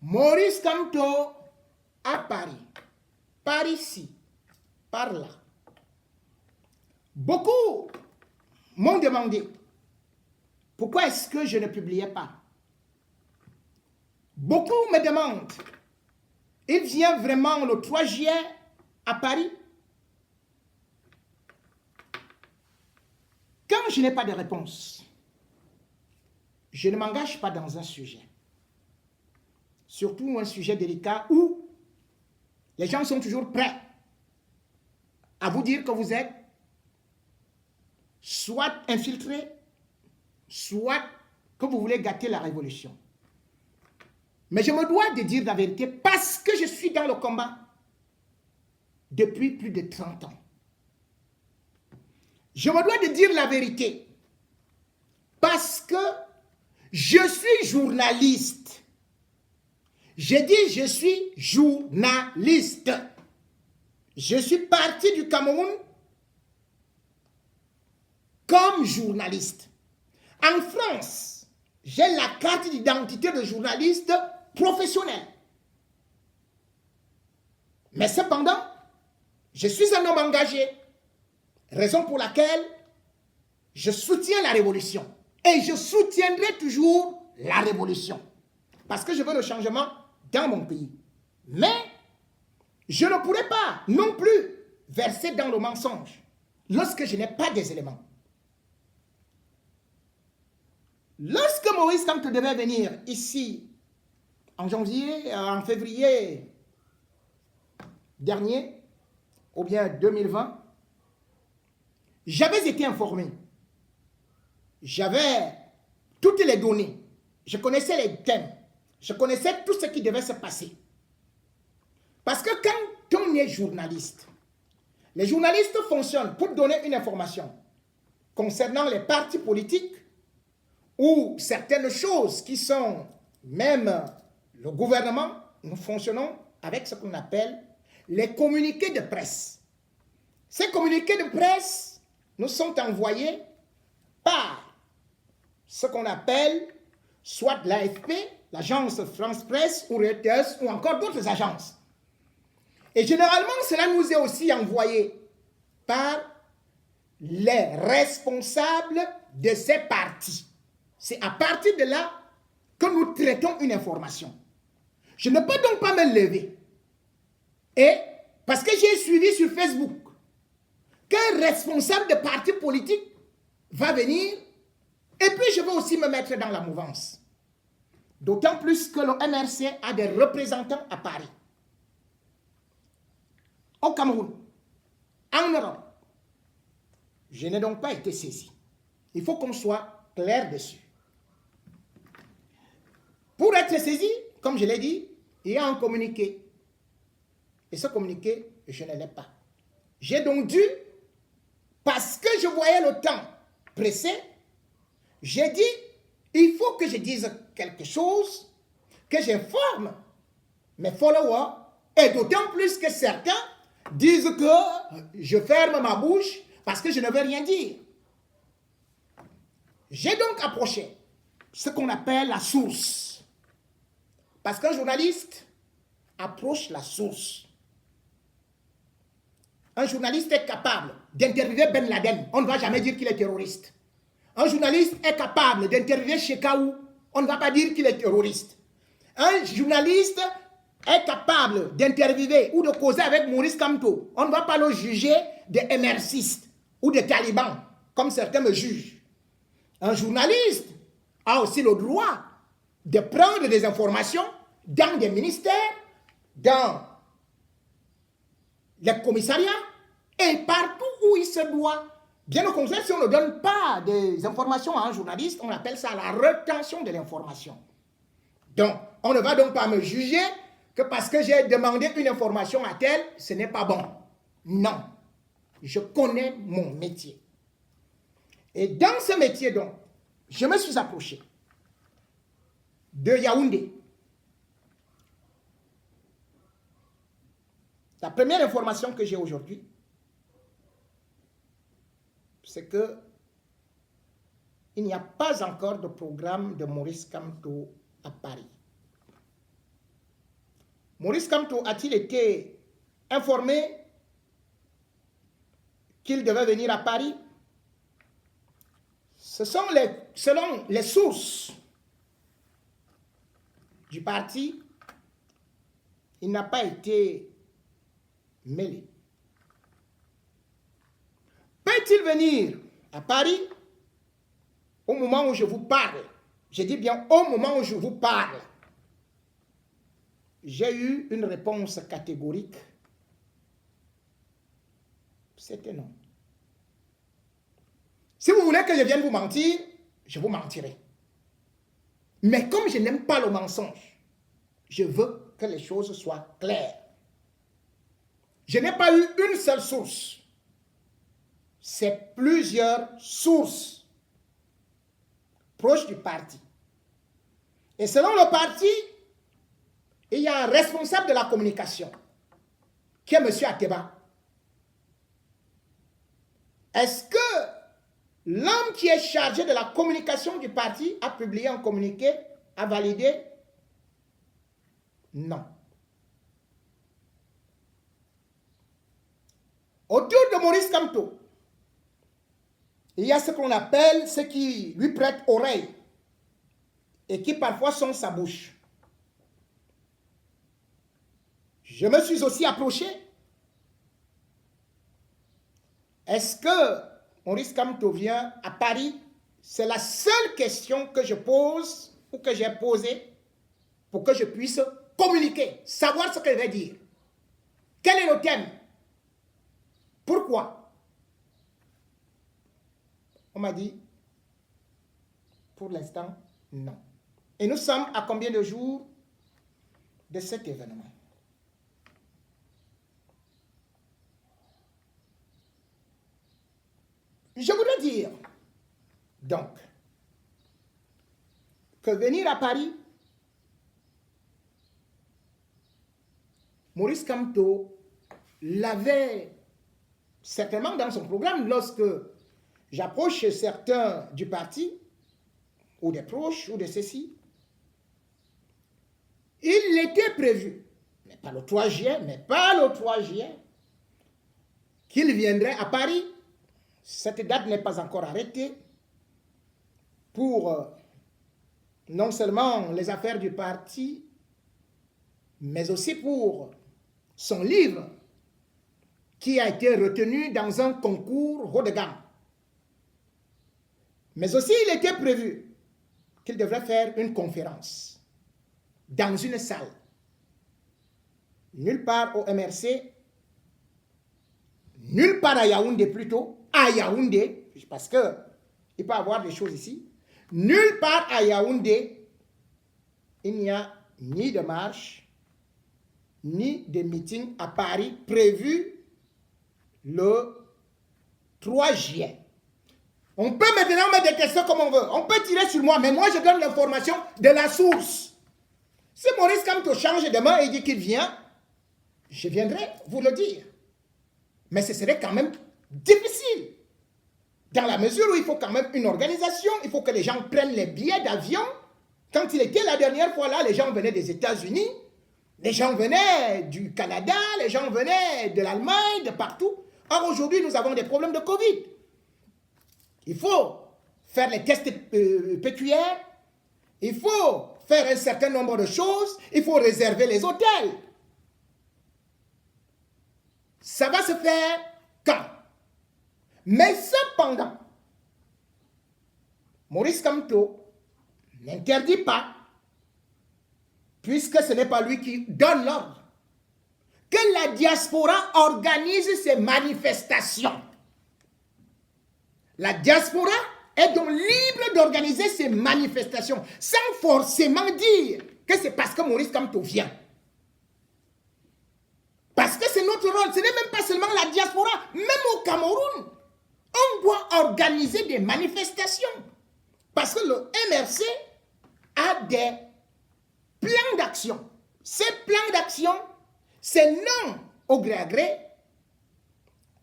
Maurice Kamto à Paris, par ici, par là. Beaucoup m'ont demandé pourquoi est-ce que je ne publiais pas. Beaucoup me demandent, il vient vraiment le 3 juillet à Paris? Quand je n'ai pas de réponse, je ne m'engage pas dans un sujet. Surtout un sujet délicat où les gens sont toujours prêts à vous dire que vous êtes soit infiltré, soit que vous voulez gâter la révolution. Mais je me dois de dire la vérité parce que je suis dans le combat depuis plus de 30 ans. Je me dois de dire la vérité parce que je suis journaliste. J'ai dit je suis journaliste. Je suis parti du Cameroun comme journaliste. En France, j'ai la carte d'identité de journaliste professionnel. Mais cependant, je suis un homme engagé. Raison pour laquelle je soutiens la révolution. Et je soutiendrai toujours la révolution. Parce que je veux le changement dans mon pays. Mais je ne pourrais pas non plus verser dans le mensonge lorsque je n'ai pas des éléments. Lorsque Maurice Kamto devait venir ici en février dernier, ou bien 2020, j'avais été informé. J'avais toutes les données. Je connaissais les thèmes. Je connaissais tout ce qui devait se passer. Parce que quand on est journaliste, les journalistes fonctionnent pour donner une information concernant les partis politiques ou certaines choses qui sont même le gouvernement. Nous fonctionnons avec ce qu'on appelle les communiqués de presse. Ces communiqués de presse nous sont envoyés par ce qu'on appelle soit l'AFP, l'agence France Presse ou Reuters ou encore d'autres agences. Et généralement, cela nous est aussi envoyé par les responsables de ces partis. C'est à partir de là que nous traitons une information. Je ne peux donc pas me lever. Et parce que j'ai suivi sur Facebook qu'un responsable de parti politique va venir et puis je vais aussi me mettre dans la mouvance. D'autant plus que le MRC a des représentants à Paris, au Cameroun, en Europe. Je n'ai donc pas été saisi. Il faut qu'on soit clair dessus. Pour être saisi, comme je l'ai dit, il y a un communiqué. Et ce communiqué, je ne l'ai pas. J'ai donc dû, parce que je voyais le temps pressé, j'ai dit, il faut que je dise quelque chose, que j'informe mes followers, et d'autant plus que certains disent que je ferme ma bouche parce que je ne veux rien dire. J'ai donc approché ce qu'on appelle la source. Parce qu'un journaliste approche la source. Un journaliste est capable d'interviewer Ben Laden. On ne va jamais dire qu'il est terroriste. Un journaliste est capable d'interviewer Shekau. On ne va pas dire qu'il est terroriste. Un journaliste est capable d'interviewer ou de causer avec Maurice Kamto. On ne va pas le juger de MRCiste ou de talibans, comme certains me jugent. Un journaliste a aussi le droit de prendre des informations dans des ministères, dans les commissariats et partout où il se doit. Bien au contraire, si on ne donne pas des informations à un journaliste, on appelle ça la rétention de l'information. Donc, on ne va donc pas me juger que parce que j'ai demandé une information à tel, ce n'est pas bon. Non, je connais mon métier. Et dans ce métier, donc, je me suis approché de Yaoundé. La première information que j'ai aujourd'hui, c'est que il n'y a pas encore de programme de Maurice Kamto à Paris. Maurice Kamto a-t-il été informé qu'il devait venir à Paris? Ce sont selon les sources du parti, il n'a pas été mêlé. Peut-il venir à Paris au moment où je vous parle? Je dis bien au moment où je vous parle. J'ai eu une réponse catégorique. C'était non. Si vous voulez que je vienne vous mentir, je vous mentirai. Mais comme je n'aime pas le mensonge, je veux que les choses soient claires. Je n'ai pas eu une seule source. C'est plusieurs sources proches du parti. Et selon le parti, il y a un responsable de la communication, qui est M. Ateba. Est-ce que l'homme qui est chargé de la communication du parti a publié un communiqué, a validé? Non. Autour de Maurice Kamto, il y a ce qu'on appelle ceux qui lui prêtent oreille et qui parfois sont sa bouche. Je me suis aussi approché. Est-ce que Maurice Kamto vient à Paris? C'est la seule question que je pose ou que j'ai posée pour que je puisse communiquer, savoir ce qu'elle veut dire. Quel est le thème? Pourquoi? On m'a dit, pour l'instant, non. Et nous sommes à combien de jours de cet événement? Je voudrais dire, donc, que venir à Paris, Maurice Kamto l'avait certainement dans son programme lorsque j'approche certains du parti, ou des proches, ou de ceux-ci. Il était prévu, mais pas le 3 juillet, qu'il viendrait à Paris. Cette date n'est pas encore arrêtée pour non seulement les affaires du parti, mais aussi pour son livre qui a été retenu dans un concours haut de gamme. Mais aussi, il était prévu qu'il devrait faire une conférence dans une salle, nulle part au MRC, nulle part à Yaoundé plutôt, à Yaoundé, parce que il peut y avoir des choses ici, nulle part à Yaoundé, il n'y a ni de marche, ni de meeting à Paris prévu le 3 juillet. On peut maintenant mettre des questions comme on veut. On peut tirer sur moi, mais moi je donne l'information de la source. Si Maurice Kamto change demain et dit qu'il vient, je viendrai vous le dire. Mais ce serait quand même difficile. Dans la mesure où il faut quand même une organisation, il faut que les gens prennent les billets d'avion. Quand il était la dernière fois là, les gens venaient des États-Unis, les gens venaient du Canada, les gens venaient de l'Allemagne, de partout. Or aujourd'hui, nous avons des problèmes de Covid. Il faut faire les tests PCR, il faut faire un certain nombre de choses, il faut réserver les hôtels. Ça va se faire quand? Mais cependant, Maurice Kamto n'interdit pas, puisque ce n'est pas lui qui donne l'ordre, que la diaspora organise ses manifestations. La diaspora est donc libre d'organiser ses manifestations, sans forcément dire que c'est parce que Maurice Kamto vient. Parce que c'est notre rôle, ce n'est même pas seulement la diaspora, même au Cameroun, on doit organiser des manifestations. Parce que le MRC a des plans d'action. Ces plans d'action, c'est non au gré à gré,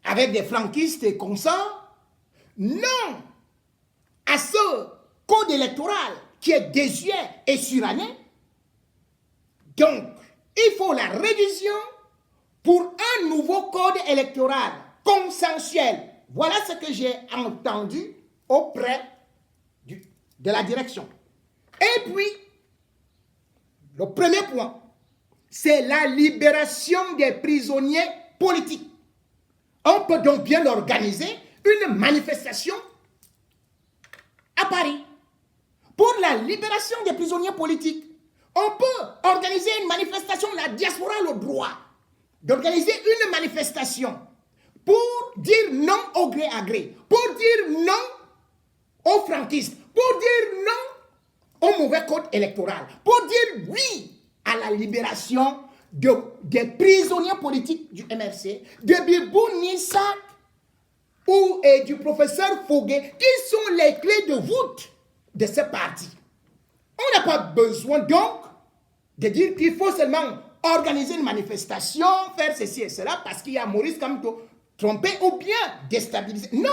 avec des franquistes et consorts, non à ce code électoral qui est désuet et suranné. Donc, il faut la révision pour un nouveau code électoral consensuel. Voilà ce que j'ai entendu auprès de la direction. Et puis, le premier point, c'est la libération des prisonniers politiques. On peut donc bien organiser une manifestation à Paris pour la libération des prisonniers politiques. On peut organiser une manifestation, la diaspora a le droit d'organiser une manifestation pour dire non au gré à gré, pour dire non aux franquistes, pour dire non au mauvais code électoral, pour dire oui à la libération des prisonniers politiques du MRC, de Bibou Nissak et du professeur Foguet, qui sont les clés de voûte de ce parti. On n'a pas besoin donc de dire qu'il faut seulement organiser une manifestation, faire ceci et cela, parce qu'il y a Maurice Kamto trompé ou bien déstabilisé. Non!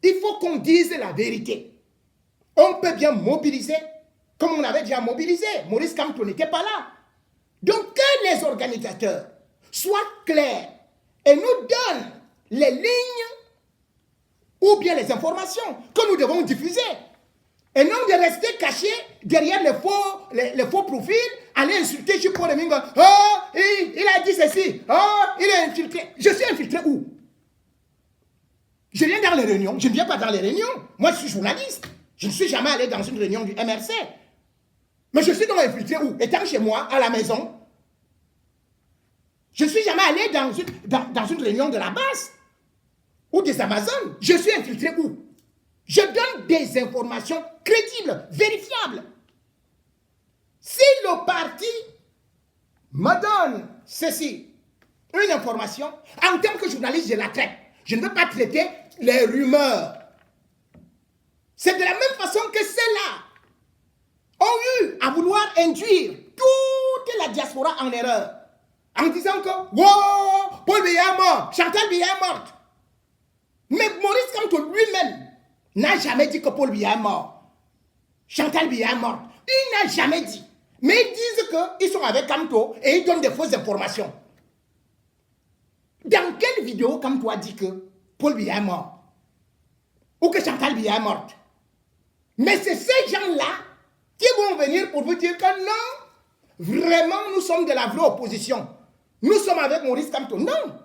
Il faut qu'on dise la vérité. On peut bien mobiliser, comme on avait déjà mobilisé. Maurice Kamto n'était pas là. Donc que les organisateurs soient clairs et nous donnent les lignes ou bien les informations que nous devons diffuser. Et non de rester caché derrière les faux profils, aller insulter Chipo Remingo. Oh, il a dit ceci. Oh, il est infiltré. Je suis infiltré où? Je viens dans les réunions. Je ne viens pas dans les réunions. Moi, je suis journaliste. Je ne suis jamais allé dans une réunion du MRC. Mais je suis donc infiltré où? Étant chez moi, à la maison. Je ne suis jamais allé dans une réunion de la base ou des Amazones. Je suis infiltré où? Je donne des informations crédibles, vérifiables. Si le parti me donne ceci, une information, en tant que journaliste, je la traite. Je ne veux pas traiter les rumeurs. C'est de la même façon que ceux-là ont eu à vouloir induire toute la diaspora en erreur. En disant que, wow, Paul Biya est mort, Chantal Biya est morte. Mais Maurice Kamto lui-même n'a jamais dit que Paul Biya est mort. Chantal Biya est morte. Il n'a jamais dit. Mais ils disent qu'ils sont avec Kamto et ils donnent des fausses informations. Dans quelle vidéo Kamto a dit que Paul Biya est mort? Ou que Chantal Biya est morte? Mais c'est ces gens-là qui vont venir pour vous dire que non, vraiment nous sommes de la vraie opposition. Nous sommes avec Maurice Kamto. Non.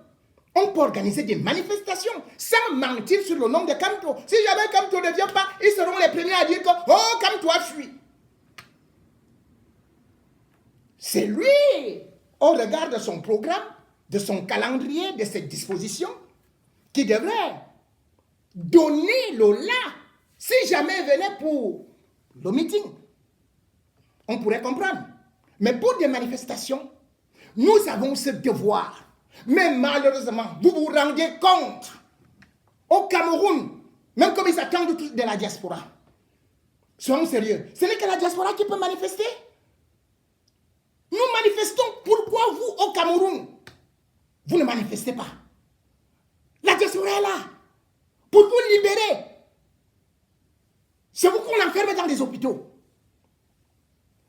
On peut organiser des manifestations sans mentir sur le nom de Kamto. Si jamais Kamto ne vient pas, ils seront les premiers à dire que « Oh, Kamto a fui ». C'est lui, au regard de son programme, de son calendrier, de ses dispositions, qui devrait donner le là. Si jamais il venait pour le meeting, on pourrait comprendre. Mais pour des manifestations, nous avons ce devoir. Mais malheureusement, vous vous rendez compte, au Cameroun, même comme ils attendent tous de la diaspora, soyons sérieux, ce n'est que la diaspora qui peut manifester. Nous manifestons. Pourquoi vous, au Cameroun, vous ne manifestez pas? La diaspora est là pour vous libérer. C'est vous qu'on enferme dans des hôpitaux.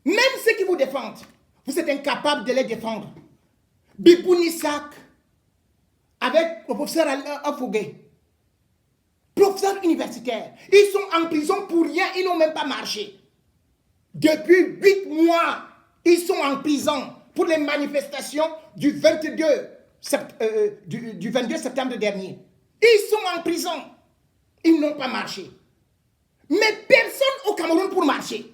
Même ceux qui vous défendent, vous êtes incapables de les défendre. Bibou Nissak, avec le professeur Afogué, professeur universitaire, ils sont en prison pour rien, ils n'ont même pas marché. Depuis 8 mois, ils sont en prison pour les manifestations du 22 septembre dernier. Ils sont en prison. Ils n'ont pas marché. Mais personne au Cameroun pour marcher.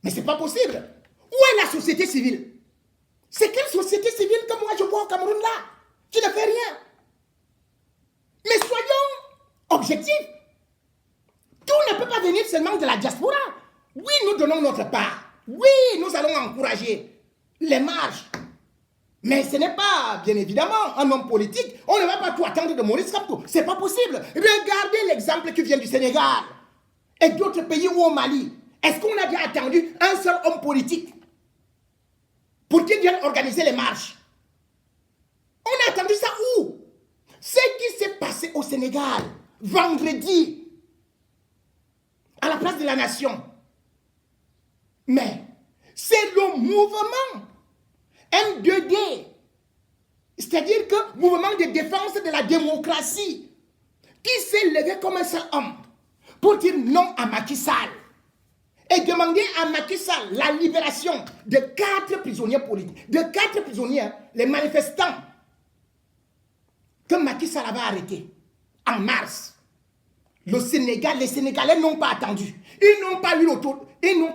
Mais ce n'est pas possible. Où est la société civile? C'est quelle société civile que moi je vois au Cameroun là, qui ne fait rien? Mais soyons objectifs. Tout ne peut pas venir seulement de la diaspora. Oui, nous donnons notre part. Oui, nous allons encourager les marches. Mais ce n'est pas, bien évidemment, un homme politique. On ne va pas tout attendre de Maurice Kamto. Ce n'est pas possible. Regardez l'exemple qui vient du Sénégal et d'autres pays ou au Mali. Est-ce qu'on a déjà attendu un seul homme politique pour qu'il vienne organiser les marches? On a attendu ça où? Ce qui s'est passé au Sénégal, vendredi, à la place de la nation. Mais c'est le mouvement, M2D, c'est-à-dire que mouvement de défense de la démocratie, qui s'est levé comme un seul homme pour dire non à Macky Sall et demander à Macky Sall la libération de 4 prisonniers politiques, de 4 prisonniers, les manifestants que Macky Sall avait arrêtés en mars. Le Sénégal, les Sénégalais n'ont pas attendu. Ils n'ont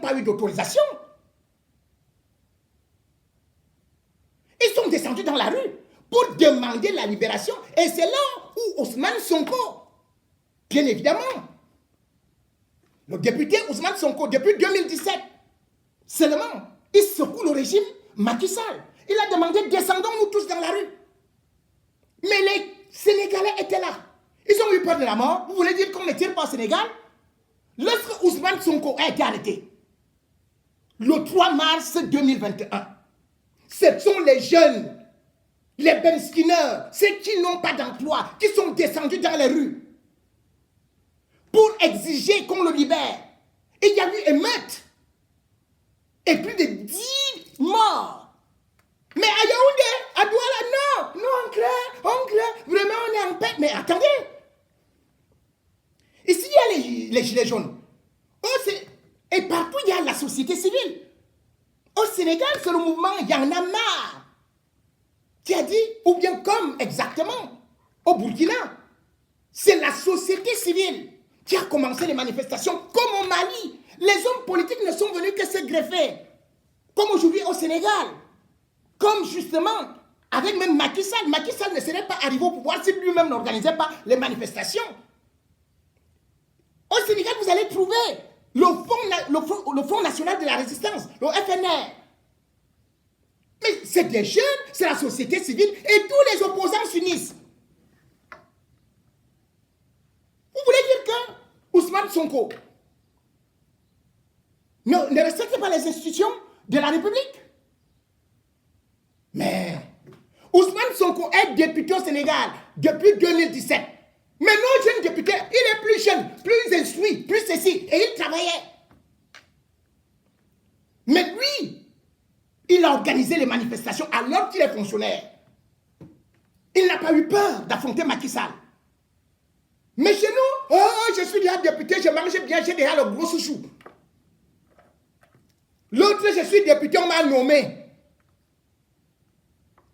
pas eu d'autorisation. Ils sont descendus dans la rue pour demander la libération. Et c'est là où Ousmane Sonko, bien évidemment, le député Ousmane Sonko, depuis 2017, seulement, il secoue le régime Macky Sall. Il a demandé, descendons-nous tous dans la rue. Mais les Sénégalais étaient là. Ils ont eu peur de la mort. Vous voulez dire qu'on ne tire pas au Sénégal? Lorsque Ousmane Sonko a été arrêté, le 3 mars 2021, ce sont les jeunes, les benskineurs, ceux qui n'ont pas d'emploi, qui sont descendus dans les rues pour exiger qu'on le libère. Et il y a eu émeute. Et plus de 10 morts. Mais à Yaoundé, à Douala, non, oncle, vraiment on est en paix. Mais attendez. Ici, il y a les gilets jaunes. Et partout, il y a la société civile. Au Sénégal, c'est le mouvement Y'en a marre qui a dit, ou bien comme exactement au Burkina, c'est la société civile qui a commencé les manifestations, comme au Mali. Les hommes politiques ne sont venus que se greffer, comme aujourd'hui au Sénégal. Comme justement, avec même Macky Sall. Macky Sall ne serait pas arrivé au pouvoir si lui-même n'organisait pas les manifestations. Au Sénégal, vous allez trouver le Front National de la Résistance, le FNR. Mais c'est des jeunes, c'est la société civile et tous les opposants s'unissent. Vous voulez dire que Ousmane Sonko ne respecte pas les institutions de la République? Mais Ousmane Sonko est député au Sénégal depuis 2017. Mais nos jeunes députés, il est plus jeune, plus instruit, plus ceci, et il travaillait. Mais lui, il a organisé les manifestations alors qu'il est fonctionnaire. Il n'a pas eu peur d'affronter Macky Sall. Mais chez nous, oh, je suis déjà député, je mange bien, j'ai déjà le gros chouchou. L'autre, je suis député, on m'a nommé.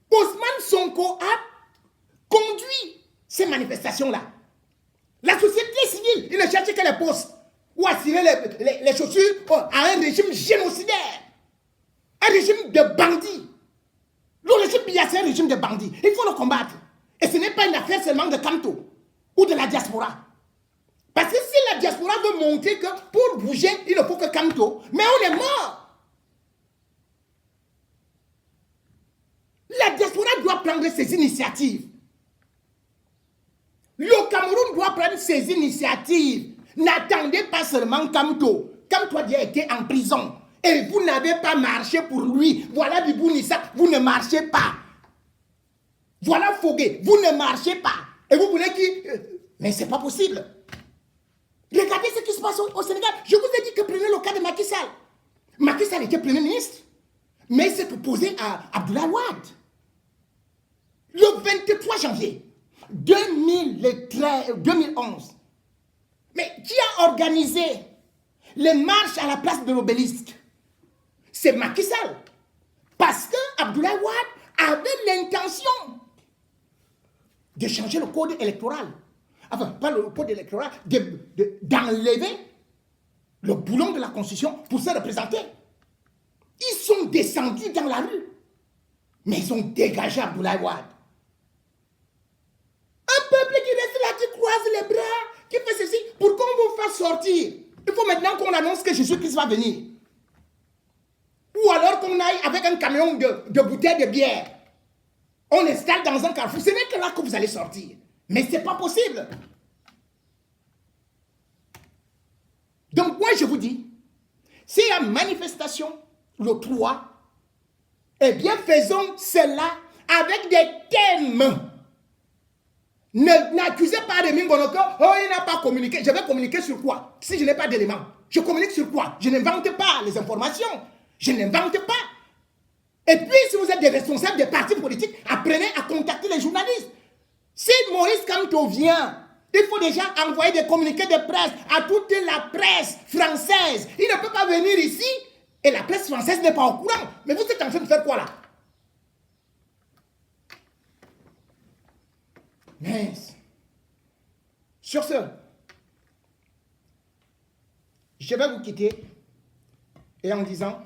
Ousmane Sonko a conduit ces manifestations-là. La société civile, il ne cherchait que les postes ou assurer les chaussures à un régime génocidaire, un régime de bandits. Le régime Biya, c'est un régime de bandits. Il faut le combattre. Et ce n'est pas une affaire seulement de Kanto ou de la diaspora. Parce que si la diaspora veut montrer que pour bouger, il ne faut que Kanto, mais on est mort. La diaspora doit prendre ses initiatives. Le Cameroun doit prendre ses initiatives. N'attendez pas seulement Kamto. Kamto a déjà été en prison. Et vous n'avez pas marché pour lui. Voilà Bibou Nissa, vous ne marchez pas. Voilà Fogué, vous ne marchez pas. Et vous voulez qui... Mais c'est pas possible. Regardez ce qui se passe au Sénégal. Je vous ai dit que prenez le cas de Macky Sall. Macky Sall était Premier ministre. Mais il s'est opposé à Abdoulaye Wade. Le 23 janvier 2011. Mais qui a organisé les marches à la place de l'obélisque? C'est Macky Sall. Parce que Abdoulaye Wade avait l'intention de changer le code électoral. Enfin, pas le code électoral, d'enlever le boulon de la Constitution pour se représenter. Ils sont descendus dans la rue. Mais ils ont dégagé Abdoulaye Wade. Un peuple qui reste là, qui croise les bras, qui fait ceci, pour qu'on vous fasse sortir. Il faut maintenant qu'on annonce que Jésus-Christ va venir. Ou alors qu'on aille avec un camion de bouteilles de bière. On installe dans un carrefour. Ce n'est que là que vous allez sortir. Mais ce n'est pas possible. Donc moi je vous dis, s'il y a manifestation le 3, eh bien faisons cela avec des thèmes. N'accusez pas de Mingonoko, oh il n'a pas communiqué. Je vais communiquer sur quoi? Si je n'ai pas d'éléments, je communique sur quoi? Je n'invente pas les informations. Je n'invente pas. Et puis, si vous êtes des responsables des partis politiques, apprenez à contacter les journalistes. Si Maurice Kamto vient, il faut déjà envoyer des communiqués de presse à toute la presse française. Il ne peut pas venir ici et la presse française n'est pas au courant. Mais vous êtes en train de faire quoi là? Mais, sur ce, je vais vous quitter et en disant...